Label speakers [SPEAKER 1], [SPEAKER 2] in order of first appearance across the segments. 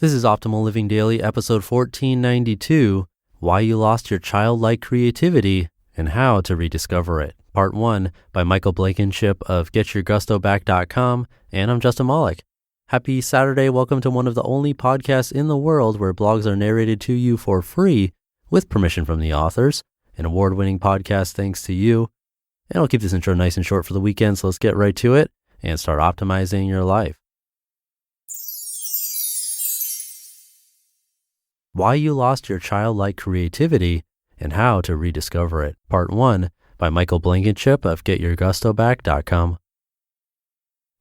[SPEAKER 1] This is Optimal Living Daily, episode 1492, Why You Lost Your Childlike Creativity and How to Rediscover It, Part 1 by Michael Blankenship of GetYourGustoBack.com, and I'm Justin Malik. Happy Saturday. Welcome to one of the only podcasts in the world where blogs are narrated to you for free with permission from the authors, an award-winning podcast thanks to you. And I'll keep this intro nice and short for the weekend, so let's get right to it and start optimizing your life. Why You Lost Your Childlike Creativity and How to Rediscover It, Part 1 by Michael Blankenship of GetYourGustoBack.com.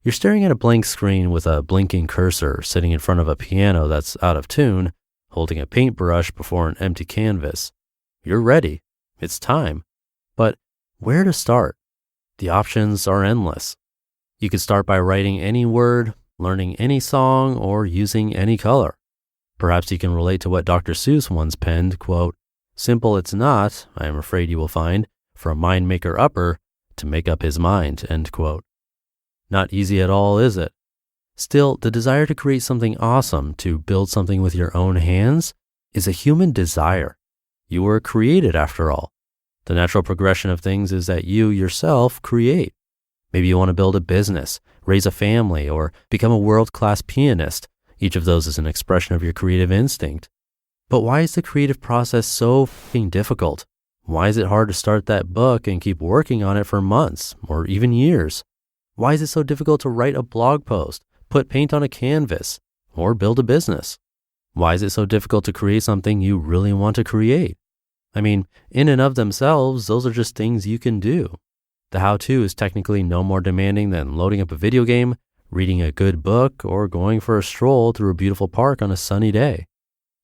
[SPEAKER 1] You're staring at a blank screen with a blinking cursor sitting in front of a piano that's out of tune, holding a paintbrush before an empty canvas. You're ready. It's time. But where to start? The options are endless. You could start by writing any word, learning any song, or using any color. Perhaps you can relate to what Dr. Seuss once penned, quote, "Simple it's not, I am afraid you will find, for a mind maker upper to make up his mind," end quote. Not easy at all, is it? Still, the desire to create something awesome, to build something with your own hands, is a human desire. You were created after all. The natural progression of things is that you yourself create. Maybe you want to build a business, raise a family, or become a world-class pianist. Each of those is an expression of your creative instinct. But why is the creative process so f***ing difficult? Why is it hard to start that book and keep working on it for months or even years? Why is it so difficult to write a blog post, put paint on a canvas, or build a business? Why is it so difficult to create something you really want to create? I mean, in and of themselves, those are just things you can do. The how-to is technically no more demanding than loading up a video game, reading a good book, or going for a stroll through a beautiful park on a sunny day.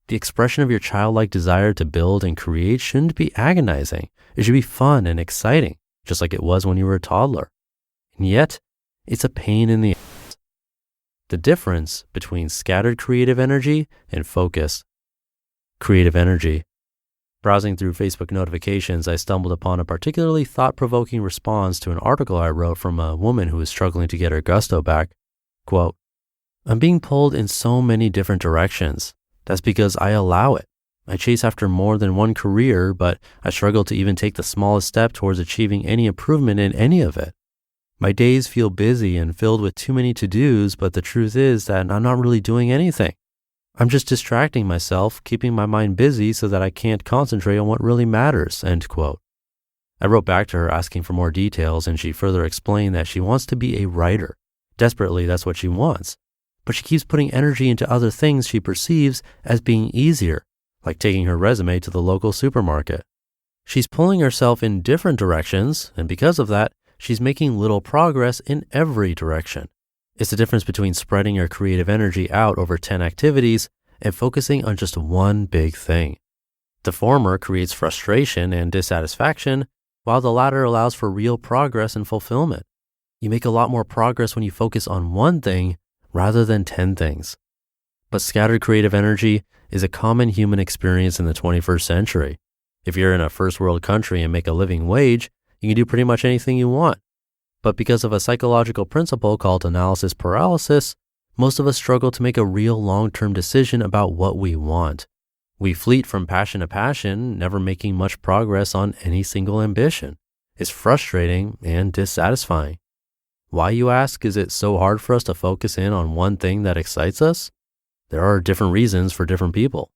[SPEAKER 1] The expression of your childlike desire to build and create shouldn't be agonizing. It should be fun and exciting, just like it was when you were a toddler. And yet, it's a pain in the ass. The difference between scattered creative energy and focused creative energy. Browsing through Facebook notifications, I stumbled upon a particularly thought-provoking response to an article I wrote from a woman who was struggling to get her gusto back. Quote, "I'm being pulled in so many different directions. That's because I allow it. I chase after more than one career, but I struggle to even take the smallest step towards achieving any improvement in any of it. My days feel busy and filled with too many to-dos, but the truth is that I'm not really doing anything. I'm just distracting myself, keeping my mind busy so that I can't concentrate on what really matters," end quote. I wrote back to her asking for more details, and she further explained that she wants to be a writer. Desperately, that's what she wants. But she keeps putting energy into other things she perceives as being easier, like taking her resume to the local supermarket. She's pulling herself in different directions, and because of that, she's making little progress in every direction. It's the difference between spreading your creative energy out over 10 activities and focusing on just one big thing. The former creates frustration and dissatisfaction, while the latter allows for real progress and fulfillment. You make a lot more progress when you focus on one thing rather than 10 things. But scattered creative energy is a common human experience in the 21st century. If you're in a first world country and make a living wage, you can do pretty much anything you want. But because of a psychological principle called analysis paralysis, most of us struggle to make a real long-term decision about what we want. We fleet from passion to passion, never making much progress on any single ambition. It's frustrating and dissatisfying. Why, you ask, is it so hard for us to focus in on one thing that excites us? There are different reasons for different people.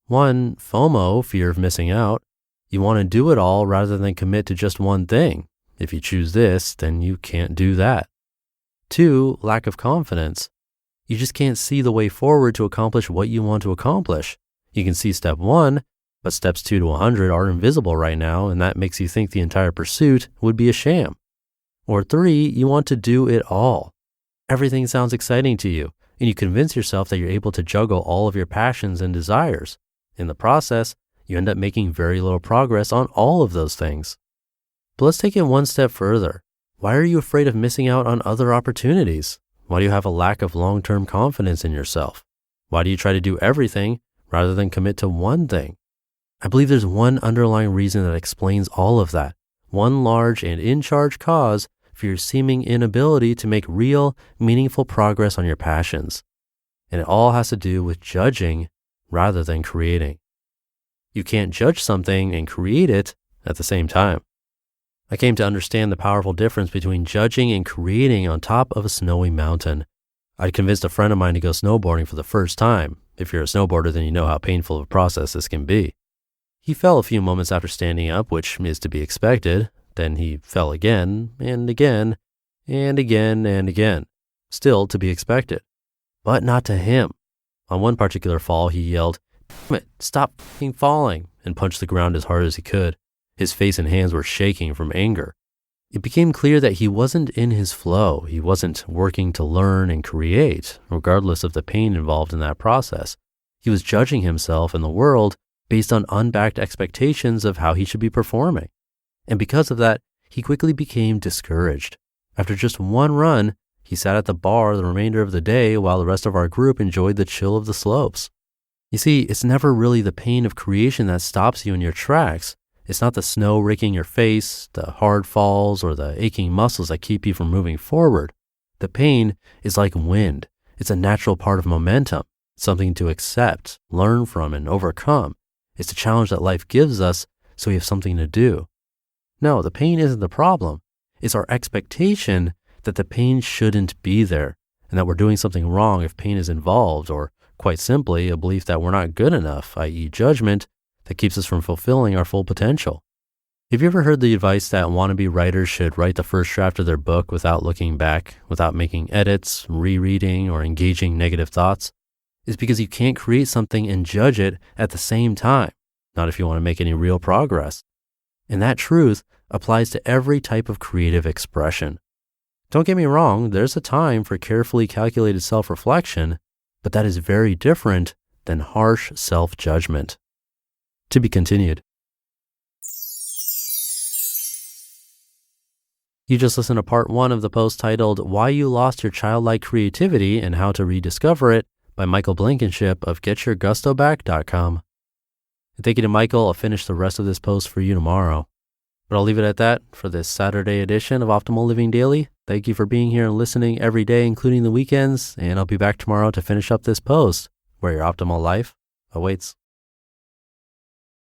[SPEAKER 1] One, FOMO, fear of missing out. You want to do it all rather than commit to just one thing. If you choose this, then you can't do that. Two, lack of confidence. You just can't see the way forward to accomplish what you want to accomplish. You can see step 1, but steps 2 to 100 are invisible right now, and that makes you think the entire pursuit would be a sham. Or 3, you want to do it all. Everything sounds exciting to you, and you convince yourself that you're able to juggle all of your passions and desires. In the process, you end up making very little progress on all of those things. But let's take it one step further. Why are you afraid of missing out on other opportunities? Why do you have a lack of long-term confidence in yourself? Why do you try to do everything rather than commit to one thing? I believe there's one underlying reason that explains all of that. One large and in-charge cause for your seeming inability to make real, meaningful progress on your passions. And it all has to do with judging rather than creating. You can't judge something and create it at the same time. I came to understand the powerful difference between judging and creating on top of a snowy mountain. I'd convinced a friend of mine to go snowboarding for the first time. If you're a snowboarder, then you know how painful of a process this can be. He fell a few moments after standing up, which is to be expected. Then he fell again, and again, and again, and again. Still to be expected. But not to him. On one particular fall, he yelled, "Damn it, stop f***ing falling," and punched the ground as hard as he could. His face and hands were shaking from anger. It became clear that he wasn't in his flow. He wasn't working to learn and create, regardless of the pain involved in that process. He was judging himself and the world based on unbacked expectations of how he should be performing. And because of that, he quickly became discouraged. After just one run, he sat at the bar the remainder of the day while the rest of our group enjoyed the chill of the slopes. You see, it's never really the pain of creation that stops you in your tracks. It's not the snow raking your face, the hard falls, or the aching muscles that keep you from moving forward. The pain is like wind. It's a natural part of momentum, something to accept, learn from, and overcome. It's a challenge that life gives us so we have something to do. No, the pain isn't the problem. It's our expectation that the pain shouldn't be there and that we're doing something wrong if pain is involved, or quite simply, a belief that we're not good enough, i.e. judgment, that keeps us from fulfilling our full potential. Have you ever heard the advice that wannabe writers should write the first draft of their book without looking back, without making edits, rereading, or engaging negative thoughts? It's because you can't create something and judge it at the same time, not if you want to make any real progress. And that truth applies to every type of creative expression. Don't get me wrong, there's a time for carefully calculated self-reflection, but that is very different than harsh self-judgment. To be continued. You just listened to part 1 of the post titled "Why You Lost Your Childlike Creativity and How to Rediscover It" by Michael Blankenship of GetYourGustoBack.com. And thank you to Michael. I'll finish the rest of this post for you tomorrow. But I'll leave it at that for this Saturday edition of Optimal Living Daily. Thank you for being here and listening every day, including the weekends, and I'll be back tomorrow to finish up this post where your optimal life awaits.